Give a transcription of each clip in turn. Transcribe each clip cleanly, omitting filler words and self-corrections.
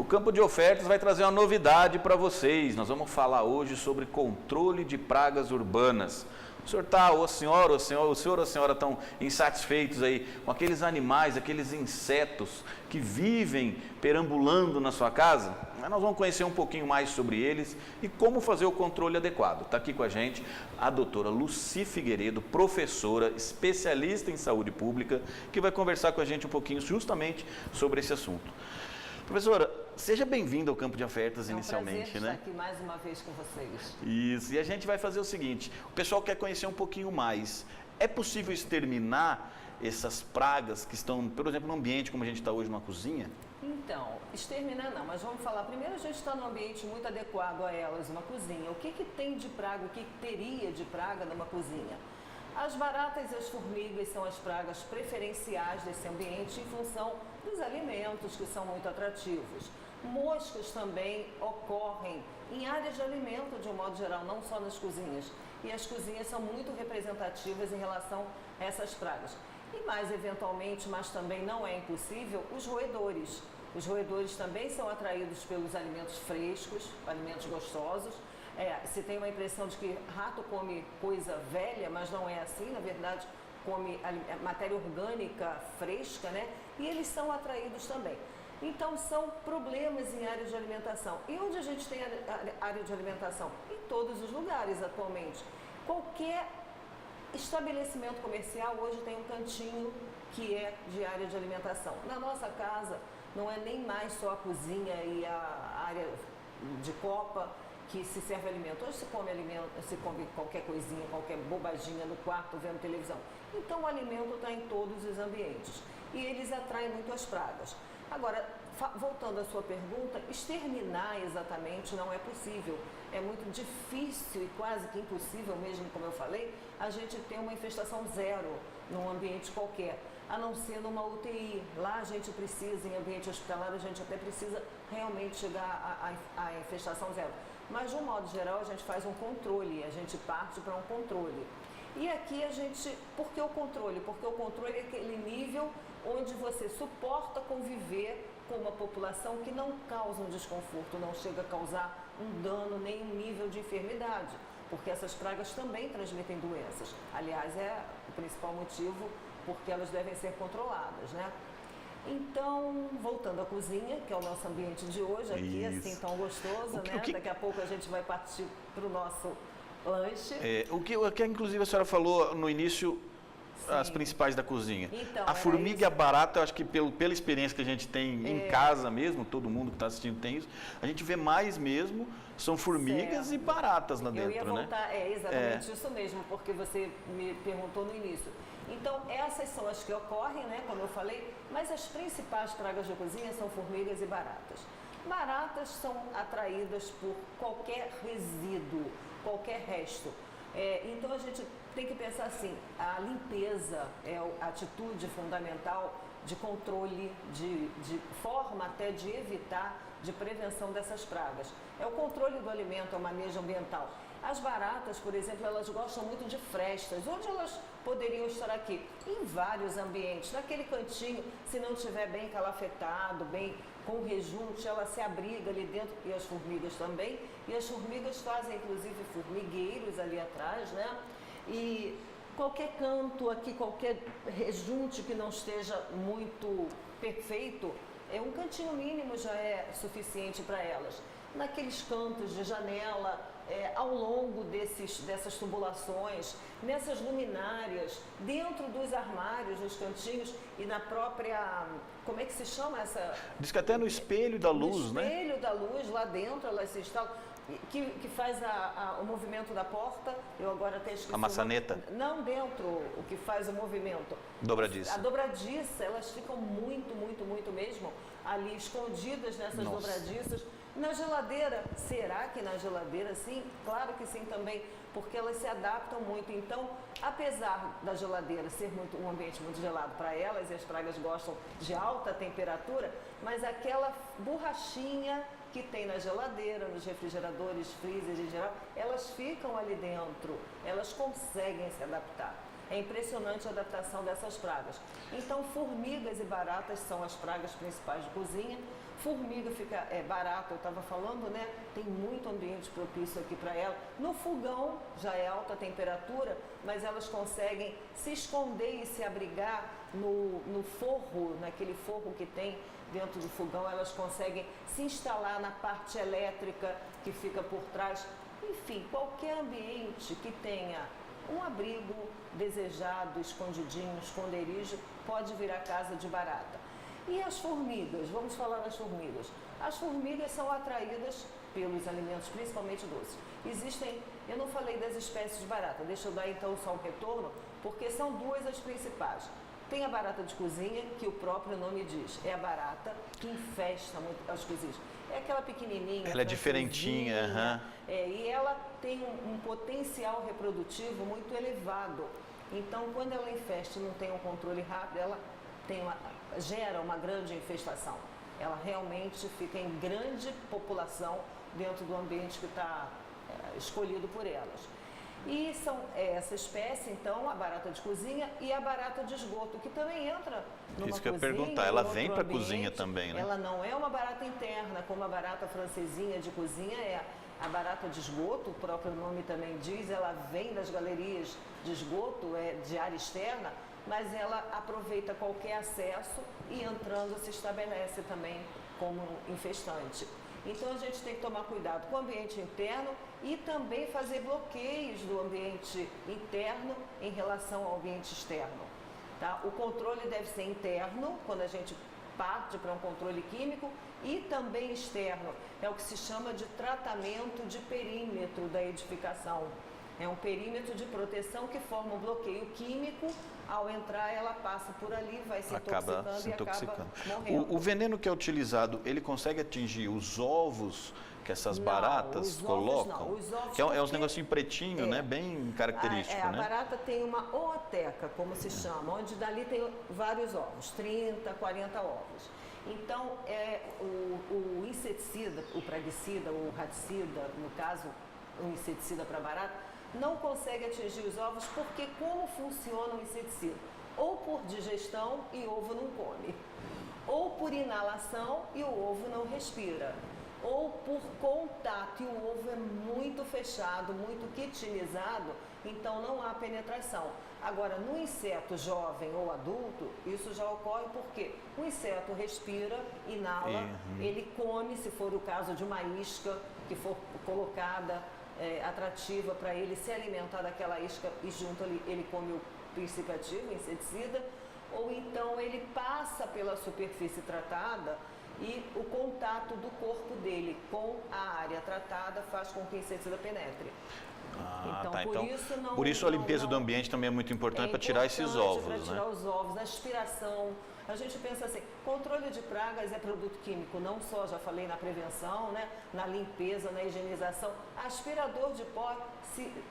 Campo de Ofertas vai trazer uma novidade para vocês. Nós vamos falar hoje sobre controle de pragas urbanas. O senhor está, o senhor ou a senhora estão insatisfeitos aí com aqueles animais, aqueles insetos que vivem perambulando na sua casa? Nós vamos conhecer um pouquinho mais sobre eles e como fazer o controle adequado. Está aqui com a gente a doutora Lucy Figueiredo, professora, especialista em saúde pública, que vai conversar com a gente um pouquinho justamente sobre esse assunto. Professora, seja bem-vinda ao Campo de Ofertas inicialmente, né? Estar aqui mais uma vez com vocês. Isso, e a gente vai fazer o seguinte, o pessoal quer conhecer um pouquinho mais. É possível exterminar essas pragas que estão, por exemplo, no ambiente como a gente está hoje numa cozinha? Então, exterminar não, mas vamos falar. Primeiro, a gente está num ambiente muito adequado a elas, uma cozinha. O que tem de praga, o que teria de praga numa cozinha? As baratas e as formigas são as pragas preferenciais desse ambiente em função dos alimentos que são muito atrativos. Moscas também ocorrem em áreas de alimento de um modo geral, não só nas cozinhas. E as cozinhas são muito representativas em relação a essas pragas. E mais eventualmente, mas também não é impossível, os roedores. Os roedores também são atraídos pelos alimentos frescos, alimentos gostosos. Se tem uma impressão de que rato come coisa velha, mas não é assim, na verdade come matéria orgânica fresca, né? E eles são atraídos também. Então são problemas em áreas de alimentação. E onde a gente tem área de alimentação? Em todos os lugares atualmente. Qualquer estabelecimento comercial hoje tem um cantinho que é de área de alimentação. Na nossa casa não é nem mais só a cozinha e a área de copa que se serve alimento. Hoje se come qualquer coisinha, qualquer bobaginha no quarto, vendo televisão. Então o alimento está em todos os ambientes e eles atraem muito as pragas. Agora, voltando à sua pergunta, exterminar exatamente não é possível. É muito difícil e quase que impossível mesmo, como eu falei, a gente ter uma infestação zero num ambiente qualquer, a não ser numa UTI. Lá a gente precisa, em ambiente hospitalar, a gente até precisa realmente chegar à infestação zero. Mas, de um modo geral, a gente faz um controle, a gente parte para um controle. E aqui a gente, por que o controle? Porque o controle é aquele nível onde você suporta conviver com uma população que não causa um desconforto, não chega a causar um dano, nem um nível de enfermidade. Porque essas pragas também transmitem doenças. Aliás, é o principal motivo porque elas devem ser controladas, né? Então, voltando à cozinha, que é o nosso ambiente de hoje, aqui, assim, tão gostoso, né? Daqui a pouco a gente vai partir para o nosso lanche. O que, inclusive, a senhora falou no início, sim, as principais da cozinha. Então, a formiga e a barata, eu acho que pela experiência que a gente tem em casa mesmo, todo mundo que está assistindo tem isso, a gente vê mais mesmo, são formigas e baratas lá dentro, né? Eu ia voltar, exatamente isso mesmo, porque você me perguntou no início. Então, essas são as que ocorrem, né, como eu falei, mas as principais pragas de cozinha são formigas e baratas. Baratas são atraídas por qualquer resíduo, qualquer resto. Então, a gente tem que pensar assim, a limpeza é a atitude fundamental de controle, de forma até de evitar, de prevenção dessas pragas. É o controle do alimento, é o manejo ambiental. As baratas, por exemplo, elas gostam muito de frestas. Onde elas poderiam estar aqui? Em vários ambientes. Naquele cantinho, se não estiver bem calafetado, bem com rejunte, ela se abriga ali dentro, e as formigas também. E as formigas fazem, inclusive, formigueiros ali atrás, né? E qualquer canto aqui, qualquer rejunte que não esteja muito perfeito, um cantinho mínimo já é suficiente para elas. Naqueles cantos de janela, ao longo dessas tubulações, nessas luminárias, dentro dos armários, nos cantinhos e na própria, como é que se chama essa? Diz que até no espelho da luz, né? No espelho da luz, lá dentro, elas se instalam, que faz o movimento da porta, eu agora até esqueci. A maçaneta? Não, dentro, o que faz o movimento. Dobradiça. A dobradiça, elas ficam muito, muito, muito mesmo ali escondidas nessas dobradiças. Na geladeira, será que na geladeira sim? Claro que sim também, porque elas se adaptam muito. Então, apesar da geladeira ser um ambiente muito gelado para elas, e as pragas gostam de alta temperatura, mas aquela borrachinha que tem na geladeira, nos refrigeradores, freezers em geral, elas ficam ali dentro, elas conseguem se adaptar. É impressionante a adaptação dessas pragas. Então, formigas e baratas são as pragas principais de cozinha. Formiga barata, eu estava falando, né? Tem muito ambiente propício aqui para ela. No fogão já é alta temperatura, mas elas conseguem se esconder e se abrigar no forro, naquele forro que tem dentro do fogão. Elas conseguem se instalar na parte elétrica que fica por trás. Enfim, qualquer ambiente que tenha um abrigo desejado, escondidinho, esconderijo, pode virar casa de barata. E as formigas? Vamos falar das formigas. As formigas são atraídas pelos alimentos, principalmente doces. Existem, eu não falei das espécies de barata, deixa eu dar então só um retorno, porque são duas as principais. Tem a barata de cozinha, que o próprio nome diz, é a barata que infesta muito as cozinhas. É aquela pequenininha. Ela é diferentinha. E ela tem um potencial reprodutivo muito elevado. Então, quando ela infesta e não tem um controle rápido, ela gera uma grande infestação. Ela realmente fica em grande população dentro do ambiente que está escolhido por elas. E são essa espécie, então, a barata de cozinha e a barata de esgoto, que também entra numa Isso que eu ia cozinha, perguntar, ela vem para a cozinha também, né? Ela não é uma barata interna, como a barata francesinha de cozinha é. A barata de esgoto, o próprio nome também diz, ela vem das galerias de esgoto, de área externa, mas ela aproveita qualquer acesso e entrando se estabelece também como infestante. Então a gente tem que tomar cuidado com o ambiente interno e também fazer bloqueios do ambiente interno em relação ao ambiente externo. Tá? O controle deve ser interno, quando a gente parte para um controle químico, e também externo. É o que se chama de tratamento de perímetro da edificação. É um perímetro de proteção que forma um bloqueio químico. Ao entrar, ela passa por ali, vai se intoxicando e acaba morrendo. O veneno que é utilizado, ele consegue atingir os ovos que essas baratas colocam? Não, os ovos que é uns negocinho pretinho, né? Bem característico, a né? barata tem uma ooteca, como se chama, onde dali tem vários ovos, 30, 40 ovos. Então, o inseticida, o praguicida, o raticida, no caso, o inseticida para barata, não consegue atingir os ovos porque como funciona o inseticida? Ou por digestão e o ovo não come, ou por inalação e o ovo não respira, ou por contato e o ovo é muito fechado, muito quitinizado, então não há penetração. Agora, no inseto jovem ou adulto, isso já ocorre porque o inseto respira, inala, ele come, se for o caso de uma isca que for colocada atrativa para ele se alimentar daquela isca e junto ele come o princípio ativo, o inseticida, ou então ele passa pela superfície tratada e o contato do corpo dele com a área tratada faz com que o inseticida penetre. Por isso a limpeza do ambiente também é muito importante para tirar esses ovos, para tirar os ovos, a aspiração. A gente pensa assim, controle de pragas é produto químico, não só, já falei, na prevenção, né, na limpeza, na higienização. Aspirador de pó,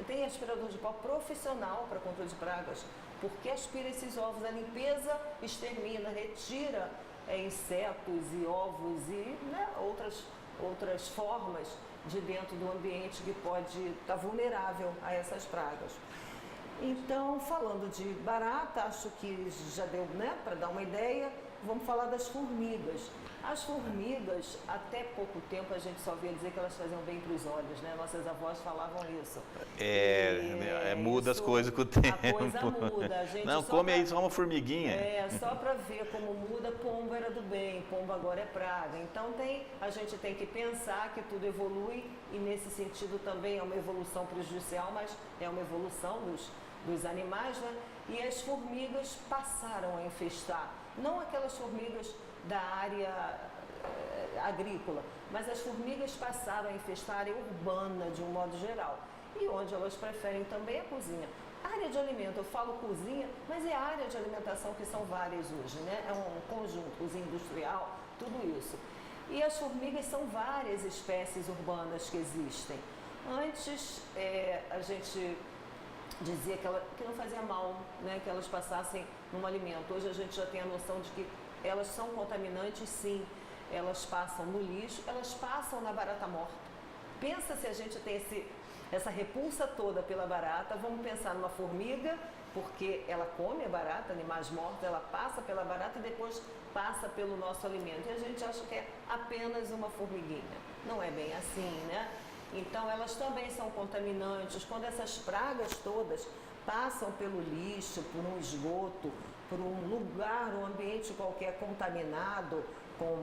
tem aspirador de pó profissional para controle de pragas, porque aspira esses ovos. A limpeza extermina, retira insetos e ovos e outras formas de dentro do ambiente que pode estar vulnerável a essas pragas. Então, falando de barata, acho que já deu, né, para dar uma ideia, vamos falar das formigas. As formigas, até pouco tempo, a gente só via dizer que elas faziam bem para os olhos, né? Nossas avós falavam isso. Muda as coisas com o tempo. A coisa muda. A gente não, come aí só uma formiguinha. Só para ver como muda, pombo era do bem, pombo agora é praga. Então a gente tem que pensar que tudo evolui e nesse sentido também é uma evolução prejudicial, mas é uma evolução dos animais, né? E as formigas passaram a infestar, não aquelas formigas da área agrícola, mas as formigas passaram a infestar a área urbana de um modo geral, e onde elas preferem também a cozinha. A área de alimento, eu falo cozinha, mas é a área de alimentação que são várias hoje, né? É um conjunto, cozinha industrial, tudo isso. E as formigas são várias espécies urbanas que existem. Antes, a gente dizia que não fazia mal, né, que elas passassem num alimento. Hoje a gente já tem a noção de que elas são contaminantes, sim. Elas passam no lixo, elas passam na barata morta. Pensa se a gente tem essa repulsa toda pela barata, vamos pensar numa formiga porque ela come a barata, animais mortos, ela passa pela barata e depois passa pelo nosso alimento. E a gente acha que é apenas uma formiguinha. Não é bem assim, né? Então, elas também são contaminantes. Quando essas pragas todas passam pelo lixo, por um esgoto, por um lugar, um ambiente qualquer contaminado, com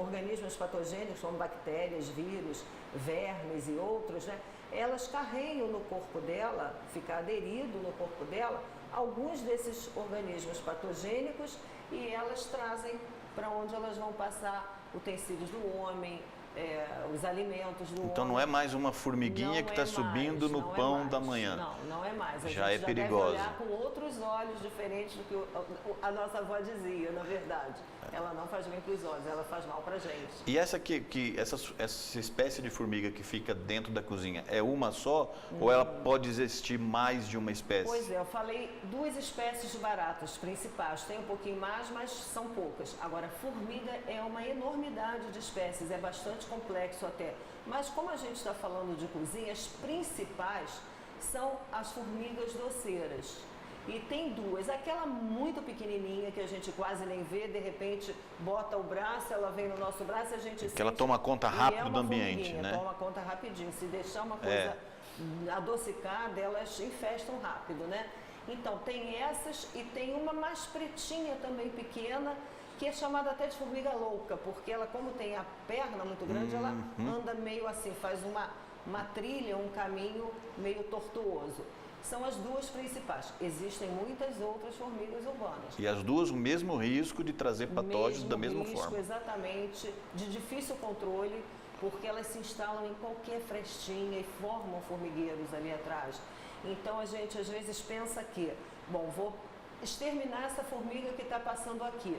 organismos patogênicos, como bactérias, vírus, vermes e outros, né? Elas carregam no corpo dela, fica aderido no corpo dela, alguns desses organismos patogênicos e elas trazem para onde elas vão passar utensílios do homem, os alimentos do homem. Então não é mais uma formiguinha que está subindo no pão da manhã. Não é mais. A Já gente é perigosa. deve olhar com outros olhos diferentes do que a nossa avó dizia, na verdade. Ela não faz bem para os olhos, ela faz mal para a gente. E essa essa espécie de formiga que fica dentro da cozinha, é uma só ou ela pode existir mais de uma espécie? Pois é, eu falei 2 espécies de baratas principais. Tem um pouquinho mais, mas são poucas. Agora, formiga é uma enormidade de espécies, é bastante complexo até. Mas como a gente está falando de cozinha, as principais são as formigas doceiras. E tem 2, aquela muito pequenininha que a gente quase nem vê, de repente bota o braço, ela vem no nosso braço e a gente Que ela toma conta rápido do ambiente, né? Toma conta rapidinho, se deixar uma coisa adocicada, elas infestam rápido, né? Então tem essas e tem uma mais pretinha também pequena, que é chamada até de formiga louca, porque ela, como tem a perna muito grande, ela anda meio assim, faz uma trilha, um caminho meio tortuoso. São as 2 principais. Existem muitas outras formigas urbanas. E as duas o mesmo risco de trazer patógenos da mesma forma. Exatamente, de difícil controle, porque elas se instalam em qualquer frestinha e formam formigueiros ali atrás. Então a gente às vezes pensa que, bom, vou exterminar essa formiga que está passando aqui.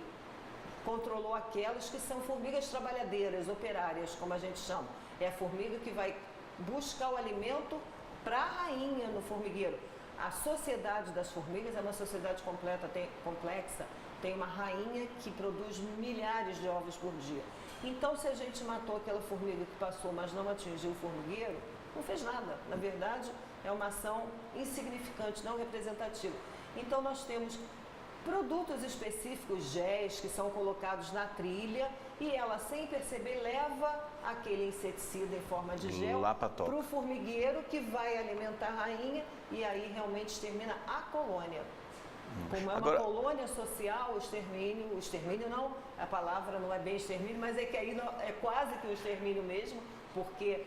Controlou aquelas que são formigas trabalhadeiras, operárias, como a gente chama. É a formiga que vai buscar o alimento para a rainha no formigueiro. A sociedade das formigas é uma sociedade complexa, tem uma rainha que produz milhares de ovos por dia. Então, se a gente matou aquela formiga que passou, mas não atingiu o formigueiro, não fez nada. Na verdade, é uma ação insignificante, não representativa. Então, nós temos produtos específicos, géis, que são colocados na trilha e ela, sem perceber, leva aquele inseticida em forma de gel para o formigueiro que vai alimentar a rainha e aí realmente extermina a colônia. Como é uma colônia social, o extermínio não, a palavra não é bem extermínio, mas é que aí é quase que um extermínio mesmo, porque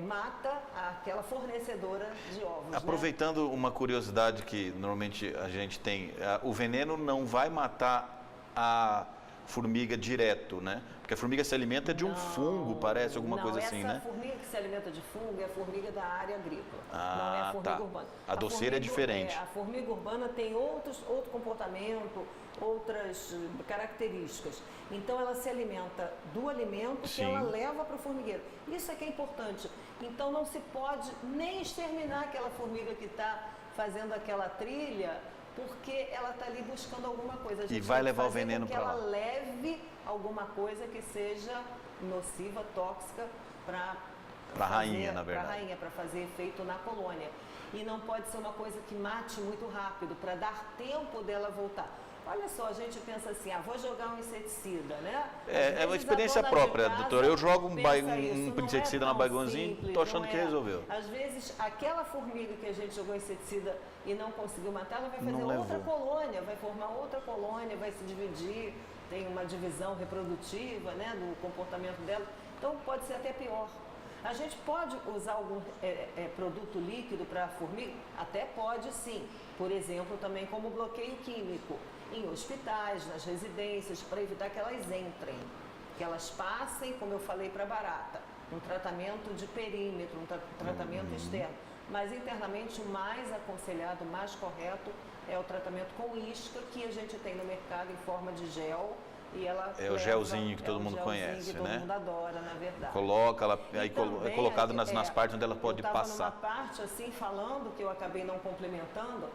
mata aquela fornecedora de ovos. Aproveitando uma curiosidade que normalmente a gente tem, o veneno não vai matar a formiga direto, né? Porque a formiga se alimenta de um fungo, parece, alguma coisa assim, né? Essa formiga que se alimenta de fungo é a formiga da área agrícola, não é a formiga urbana. A doceira é diferente. A formiga urbana tem outro comportamento, outras características. Então, ela se alimenta do alimento que ela leva para o formigueiro. Isso é que é importante. Então, não se pode nem exterminar aquela formiga que está fazendo aquela trilha, porque ela está ali buscando alguma coisa. A gente e vai levar o veneno para lá. Que ela leve alguma coisa que seja nociva, tóxica para a rainha, na verdade. Para a rainha, para fazer efeito na colônia. E não pode ser uma coisa que mate muito rápido, para dar tempo dela voltar. Olha só, a gente pensa assim, vou jogar um inseticida, né? É uma experiência própria, doutora. Eu jogo um inseticida na bagonzinha e estou achando que resolveu. Às vezes, aquela formiga que a gente jogou inseticida e não conseguiu matar, ela vai fazer outra colônia, vai formar outra colônia, vai se dividir, tem uma divisão reprodutiva, né, do comportamento dela. Então, pode ser até pior. A gente pode usar algum produto líquido para a formiga? Até pode, sim. Por exemplo, também como bloqueio químico em hospitais, nas residências, para evitar que elas entrem, que elas passem, como eu falei para a barata, um tratamento de perímetro, um tratamento externo. Mas internamente o mais aconselhado, o mais correto é o tratamento com isca que a gente tem no mercado em forma de gel. E ela o gelzinho que todo mundo conhece, que todo mundo adora, na verdade. Coloca, aí é colocado nas partes onde ela pode passar. Eu estava numa parte assim, falando, que eu acabei não complementando,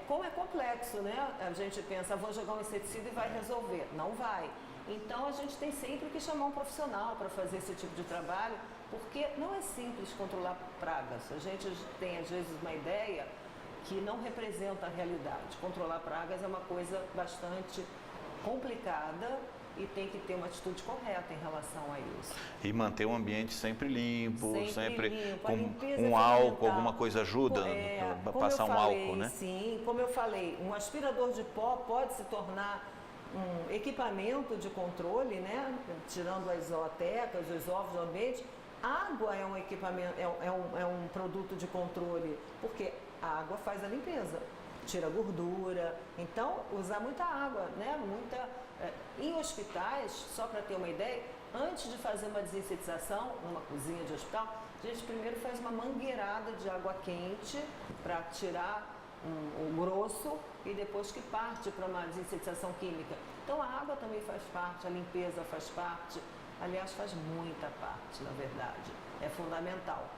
como é complexo, né? A gente pensa, vou jogar um inseticida e vai resolver. Não vai. Então, a gente tem sempre que chamar um profissional para fazer esse tipo de trabalho, porque não é simples controlar pragas. A gente tem, às vezes, uma ideia que não representa a realidade. Controlar pragas é uma coisa bastante complicada e tem que ter uma atitude correta em relação a isso. E manter o ambiente sempre limpo, sempre limpo. com um álcool, alguma coisa ajuda para passar um álcool, né? Sim, como eu falei, um aspirador de pó pode se tornar um equipamento de controle, né? Tirando as zootecas, os ovos do ambiente. Água é um equipamento, é um produto de controle, porque a água faz a limpeza, tira gordura. Então, usar muita água, né? Em hospitais, só para ter uma ideia, antes de fazer uma desinsetização numa cozinha de hospital, a gente primeiro faz uma mangueirada de água quente para tirar o grosso e depois que parte para uma desinsetização química. Então, a água também faz parte, a limpeza faz parte. Aliás, faz muita parte, na verdade. É fundamental.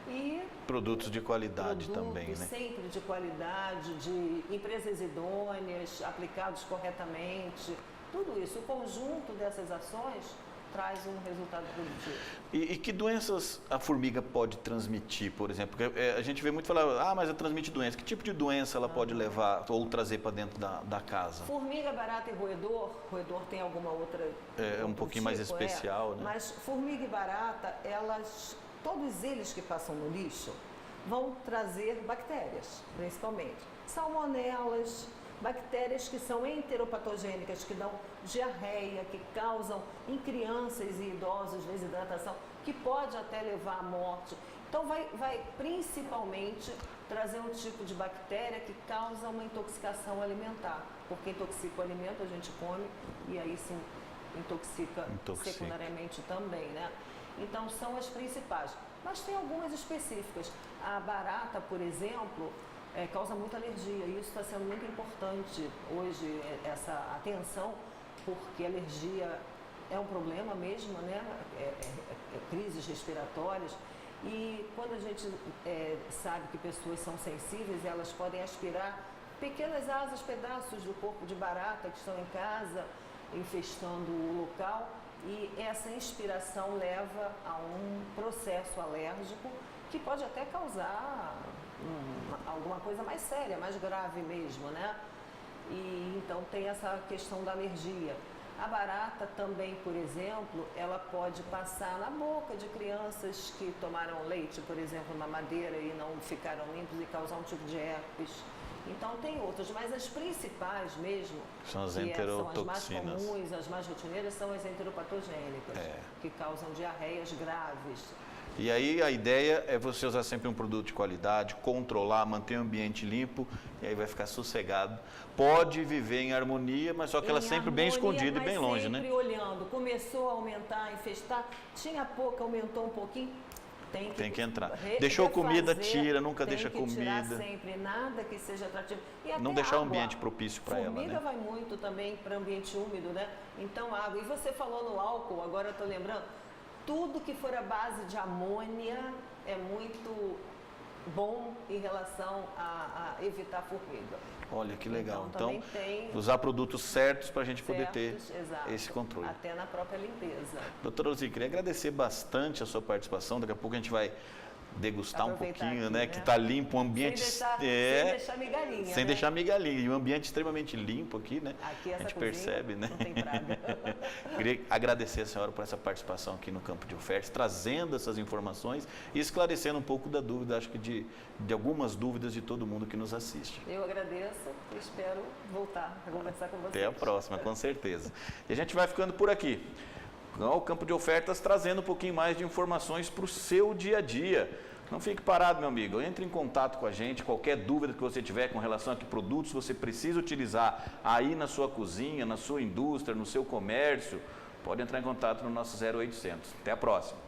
E produtos de qualidade também, né? Sempre de qualidade, de empresas idôneas, aplicados corretamente. Tudo isso, o conjunto dessas ações traz um resultado positivo. E que doenças a formiga pode transmitir, por exemplo? Porque a gente vê muito falar, mas ela transmite doença. Que tipo de doença ela pode levar ou trazer para dentro da casa? Formiga, barata e roedor. Roedor tem alguma outra... É um pouquinho mais especial, né? Mas formiga e barata, todos eles que passam no lixo vão trazer bactérias, principalmente. Salmonelas, bactérias que são enteropatogênicas, que dão diarreia, que causam em crianças e idosos desidratação, que pode até levar à morte. Então vai principalmente trazer um tipo de bactéria que causa uma intoxicação alimentar, porque intoxica o alimento, a gente come e aí sim intoxica. Secundariamente também, né? Então são as principais, mas tem algumas específicas. A barata, por exemplo, causa muita alergia e isso está sendo muito importante hoje, essa atenção, porque alergia é um problema mesmo, né? Crises respiratórias. E quando a gente sabe que pessoas são sensíveis, elas podem aspirar pequenas asas, pedaços do corpo de barata que estão em casa, infestando o local, e essa inspiração leva a um processo alérgico que pode até causar alguma coisa mais séria, mais grave mesmo, né? E então tem essa questão da alergia. A barata também, por exemplo, ela pode passar na boca de crianças que tomaram leite, por exemplo, mamadeira e não ficaram limpos e causar um tipo de herpes. Então tem outras, mas as principais mesmo, são as enterotoxinas. São as mais comuns, as mais rotineiras, são as enteropatogênicas, que causam diarreias graves. E aí a ideia é você usar sempre um produto de qualidade, controlar, manter o ambiente limpo, e aí vai ficar sossegado. Pode viver em harmonia, mas só que ela sempre bem escondida e bem longe, né? Sempre olhando. Começou a aumentar, a infestar, tinha pouco, aumentou um pouquinho. Tem que entrar. Deixou comida, tira, nunca deixa comida. Tirar sempre, nada que seja atrativo. E até não deixar o ambiente propício para ela, né? Formiga vai muito também para ambiente úmido, né? Então, água. E você falou no álcool, agora eu estou lembrando, tudo que for à base de amônia é muito bom em relação a evitar formiga. Olha que legal. Então usar produtos certos para a gente poder ter esse controle. Até na própria limpeza. Doutora Luzia, queria agradecer bastante a sua participação. Daqui a pouco a gente vai degustar um pouquinho, aqui, né? Que está limpo, um ambiente... Sem deixar migalhinha, sem deixar migalhinha. E um ambiente extremamente limpo aqui, né? Aqui a gente percebe, né? Não tem praga. Queria agradecer a senhora por essa participação aqui no Campo de Ofertas, trazendo essas informações e esclarecendo um pouco da dúvida, acho que de algumas dúvidas de todo mundo que nos assiste. Eu agradeço e espero voltar a conversar com vocês. Até a próxima, com certeza. E a gente vai ficando por aqui. O Campo de Ofertas trazendo um pouquinho mais de informações para o seu dia a dia. Não fique parado, meu amigo. Entre em contato com a gente. Qualquer dúvida que você tiver com relação a que produtos você precisa utilizar aí na sua cozinha, na sua indústria, no seu comércio, pode entrar em contato no nosso 0800. Até a próxima.